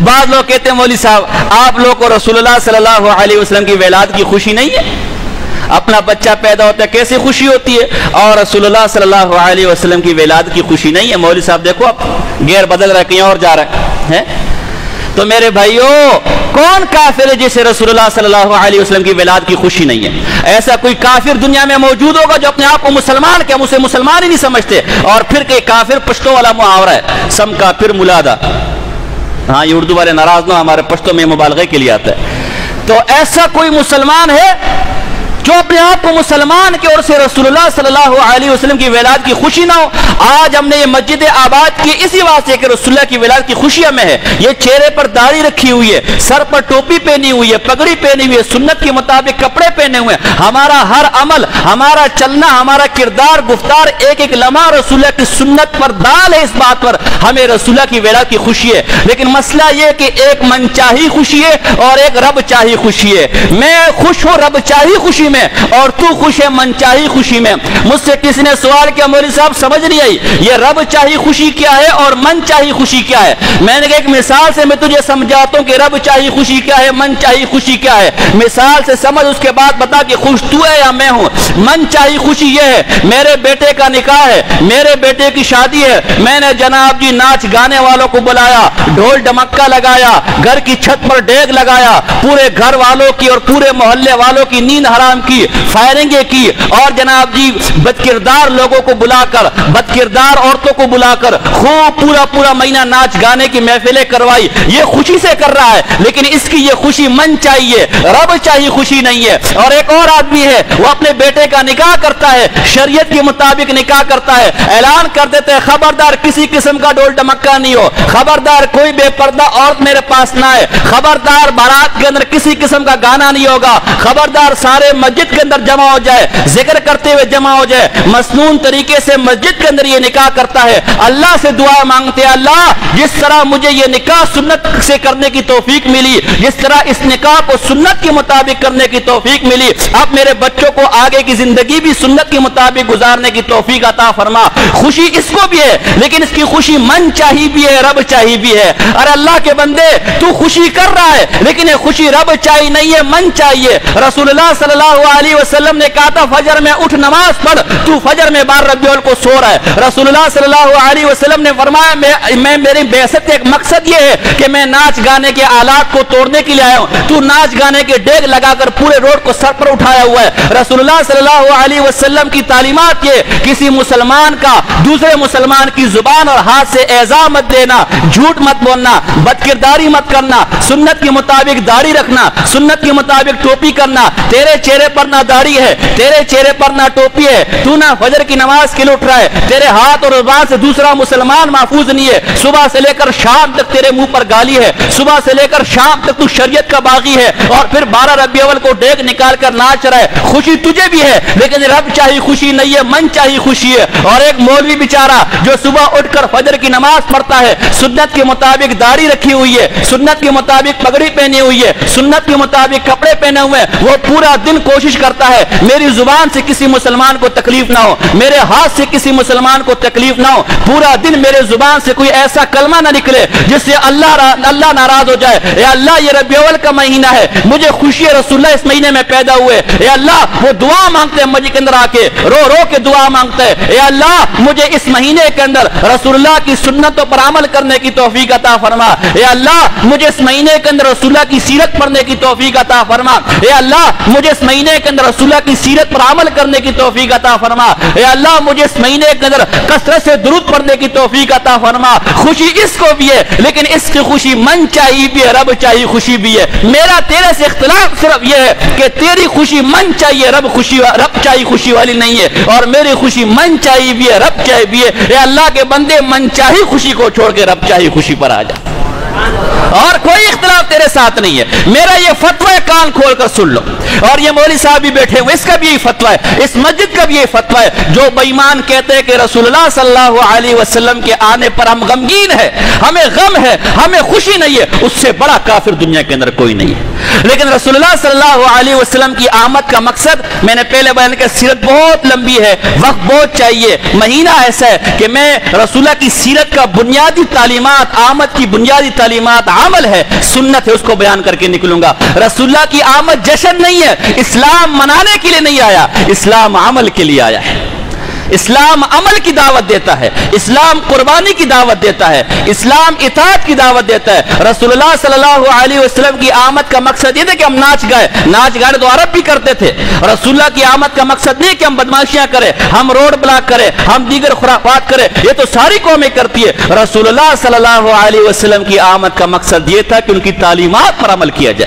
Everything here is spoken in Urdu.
بعض لوگ کہتے ہیں مولوی صاحب آپ لوگ کو رسول اللہ صلی اللہ علیہ وسلم کی ولادت کی خوشی نہیں ہے؟ اپنا بچہ پیدا ہوتا ہے کیسے خوشی ہوتی ہے اور رسول اللہ صلی اللہ علیہ وسلم کی ولادت کی خوشی نہیں ہے؟ مولوی صاحب دیکھو اب گیر بدل رہا ہے، کہیں اور جا رہا ہے۔ تو میرے بھائیوں کون کافر ہے جسے رسول اللہ صلی اللہ علیہ وسلم کی ولادت کی خوشی نہیں ہے؟ ایسا کوئی کافر دنیا میں موجود ہوگا جو اپنے آپ کو مسلمان کہ ہم اسے مسلمان ہی نہیں سمجھتے؟ اور پھر کہ کافر پشتوں والا محاورہ ہے، سم کافر ملادا، ہاں یہ اردو والے ناراض نہ، ہمارے پشتوں میں مبالغے کے لیے آتا ہے۔ تو ایسا کوئی مسلمان ہے جو اپنے آپ کو مسلمان کے اور سے رسول اللہ صلی اللہ علیہ وسلم کی ولادت کی خوشی نہ ہو؟ آج ہم نے یہ مسجد آباد کی اسی واسطے کہ رسول اللہ کی ولادت کی خوشی ہمیں ہے۔ یہ چہرے پر داڑھی رکھی ہوئی ہے، سر پر ٹوپی پہنی ہوئی ہے، پگڑی پہنی ہوئی ہے، سنت کے مطابق کپڑے پہنے ہوئے ہیں، ہمارا ہر عمل، ہمارا چلنا، ہمارا کردار، گفتار، ایک ایک لمحہ رسول اللہ کی سنت پر دال ہے، اس بات پر ہمیں رسول اللہ کی ولادت کی خوشی ہے۔ لیکن مسئلہ یہ کہ ایک من چاہی خوشی ہے اور ایک رب چاہی خوشی ہے۔ میں خوش ہوں رب چاہی خوشی میں اور تو خوش ہے من چاہی خوشی میں۔ مجھ سے کسی نے سوال کیا مولوی صاحب سمجھ نہیں آئی یہ رب چاہی خوشی کیا ہے اور من چاہی خوشی کیا ہے؟ میں نے کہا ایک مثال سے میں تجھے سمجھاتا ہوں کہ رب چاہی خوشی کیا ہے، من چاہی خوشی کیا ہے۔ مثال سے سمجھ، اس کے بعد بتا کہ خوش تو ہے یا میں ہوں۔ من چاہی خوشی یہ ہے میرے بیٹے کا نکاح ہے، میرے بیٹے کی شادی ہے، میں نے جناب جی ناچ گانے والوں کو بلایا، ڈھول ڈمکا لگایا، گھر کی چھت پر ڈیگ لگایا، پورے گھر والوں کی اور پورے محلے والوں کی نیند حرام کی، فائرنگیں کی، اور جناب جی بدکردار لوگوں کو بلا کر، بدکردار عورتوں کو بلا کر خوب پورا مہینہ ناچ گانے کی محفلیں کروائی۔ یہ خوشی سے کر رہا ہے، لیکن اس کی یہ خوشی من چاہیے، رب چاہیے خوشی نہیں ہے۔ اور ایک اور آدمی ہے وہ اپنے بیٹے کا نکاح کرتا ہے، شریعت کے مطابق نکاح کرتا ہے، اعلان کر دیتے ہیں خبردار کسی قسم کا ڈول ڈمکا نہیں ہو، خبردار کوئی بے پردہ عورت میرے پاس نہ ہے، خبردار بارات کے اندر کسی قسم کا گانا نہیں ہوگا، خبردار سارے مسجد کے اندر جمع ہو جائے، ذکر کرتے ہوئے جمع ہو جائے۔ مسنون طریقے سے مسجد کے اندر یہ نکاح کرتا ہے، اللہ سے دعا مانگتے ہیں اللہ جس طرح مجھے یہ نکاح سنت سے کرنے کی توفیق ملی، جس طرح اس نکاح کو سنت کے مطابق کرنے کی توفیق ملی، اب میرے بچوں کو آگے کی زندگی بھی سنت کے مطابق گزارنے کی توفیق عطا فرما۔ خوشی اس کو بھی ہے لیکن اس کی خوشی من چاہی بھی ہے، رب چاہی بھی ہے۔ اور اللہ کے بندے تو خوشی کر رہا ہے لیکن یہ خوشی رب چاہی نہیں ہے، من چاہیے۔ رسول اللہ صلی اللہ علیہ وسلم نے کہا تھا فجر میں اٹھ نماز پڑھ، تو فجر میں 12 ربیع الاول کو سو رہا ہے۔ رسول اللہ صلی اللہ علیہ وسلم نے فرمایا میں میری بعثت کا ایک مقصد یہ ہے کہ میں ناچ گانے کے آلات کو توڑنے کے لیے آیا ہوں، تو ناچ گانے کے ڈیگ لگا کر پورے روڈ کو سر پر اٹھایا ہوا ہے۔ رسول اللہ صلی اللہ علیہ وسلم کی تعلیمات یہ کسی مسلمان کا دوسرے مسلمان کی زبان اور ہاتھ سے ایذا مت دینا، جھوٹ مت بولنا، بدکرداری مت کرنا، سنت کے مطابق داڑھی رکھنا، سنت کے مطابق ٹوپی کرنا۔ تیرے چہرے پر نہ داڑھی ہے، تیرے چہرے پر نہ ٹوپی ہے، تو نہ فجر کی نماز کے لیے اٹھ رہا ہے، تیرے ہاتھ اور زبان سے دوسرا مسلمان محفوظ نہیں ہے، صبح سے لے کر شام تک تیرے منہ پر گالی ہے، صبح سے لے کر شام تک تو شریعت کا باغی ہے، اور پھر 12 ربیع الاول کو ڈیگ نکال کر ناچ رہا ہے۔ خوشی تجھے بھی ہے لیکن رب چاہی خوشی نہیں ہے، من چاہی خوشی ہے۔ اور ایک مولوی بیچارہ جو صبح اٹھ کر فجر کی نماز پڑھتا ہے، سنت کے مطابق داڑھی رکھی ہوئی ہے، سنت کے مطابق پگڑی پہنی ہوئی ہے، سنت کے مطابق کپڑے پہنے ہوئے ہیں، وہ پورا دن کوشش کرتا ہے میری زبان سے کسی مسلمان کو تکلیف نہ ہو، میرے ہاتھ سے کسی مسلمان کو تکلیف نہ ہو، پورا دن میرے زبان سے کوئی ایسا کلمہ نہ نکلے جس سے اللہ ناراض ہو جائے۔ اے اللہ یہ ربیع الاول کا مہینہ ہے، مجھے خوشی ہے رسول اللہ اس مہینے میں پیدا ہوئے۔ اے اللہ وہ دعا مانگتے ہیں مسجد کے اندر آ کے، رو رو کے دعا مانگتے ہیں، اے اللہ مجھے اس مہینے کے اندر رسول اللہ کی سنتوں پر عمل کرنے کی توفیق عطا فرما۔ اے اللہ مجھے اس مہینے کے اندر رسول اللہ کی سیرت پڑھنے کی توفیق عطا فرما۔ اے اللہ مجھے اس مہینے کے اندر رسول اللہ کی سیرت پر عمل کرنے کی توفیق عطا فرما۔ اے اللہ مجھے اس مہینے کے اندر کثرت سے درود پڑھنے کی توفیق عطا فرما۔ خوشی اس کو بھی ہے لیکن اس کی خوشی من چاہی بھی ہے، رب چاہی خوشی بھی ہے۔ میرا تیرے سے اختلاف صرف یہ ہے کہ تیری خوشی من چاہیے، رب چاہی خوشی والی نہیں ہے، اور میری خوشی من چاہی بھی ہے، رب چاہی بھی ہے۔ اے اللہ کے بندے من چاہی خوشی کو چھوڑ کے رب چاہی خوشی پر آ جا، اور کوئی اختلاف تیرے ساتھ نہیں ہے۔ میرا یہ فتویٰ ہے، کان کھول کر سن لو۔ اور یہ مولوی صاحب بھی بیٹھے ہوئے، اس کا بھی یہی فتویٰ ہے، اس مسجد کا بھی یہی فتویٰ ہے۔ جو بے ایمان کہتے ہیں کہ رسول اللہ صلی اللہ علیہ وسلم کے آنے پر ہم غمگین ہیں، ہمیں غم ہے، ہمیں خوشی نہیں ہے، اس سے بڑا کافر دنیا کے اندر کوئی نہیں ہے۔ لیکن رسولullah صلی اللہ علیہ وسلم کی آمد کا مقصد میں نے پہلے بیان کیا، سیرت بہت لمبی ہے، وقت بہت چاہیے، مہینہ ایسا ہے کہ میں رسولullah کی سیرت کا بنیادی تعلیمات، آمد کی بنیادی تعلیمات عمل ہے، سنت ہے، اس کو بیان کر کے نکلوں گا۔ رسولullah کی آمد جشن نہیں ہے، اسلام منانے کے لیے نہیں آیا، اسلام عمل کے لیے آیا ہے۔ اسلام عمل کی دعوت دیتا ہے، اسلام قربانی کی دعوت دیتا ہے، اسلام اطاعت کی دعوت دیتا ہے۔ رسولullah صلی اللہ علیہ وسلم کی آمد کا مقصد یہ تھا کہ ہم ناچ گائے تو عرب بھی کرتے تھے۔ رسولullah کی آمد کا مقصد نہیں کہ ہم بدماشیاں کریں، ہم روڈ بلاک کریں، ہم دیگر خرافات کریں، یہ تو ساری قومیں کرتی ہے۔ رسولullah صلی اللہ علیہ وسلم کی آمد کا مقصد یہ تھا کہ ان کی تعلیمات پر عمل کیا جائے۔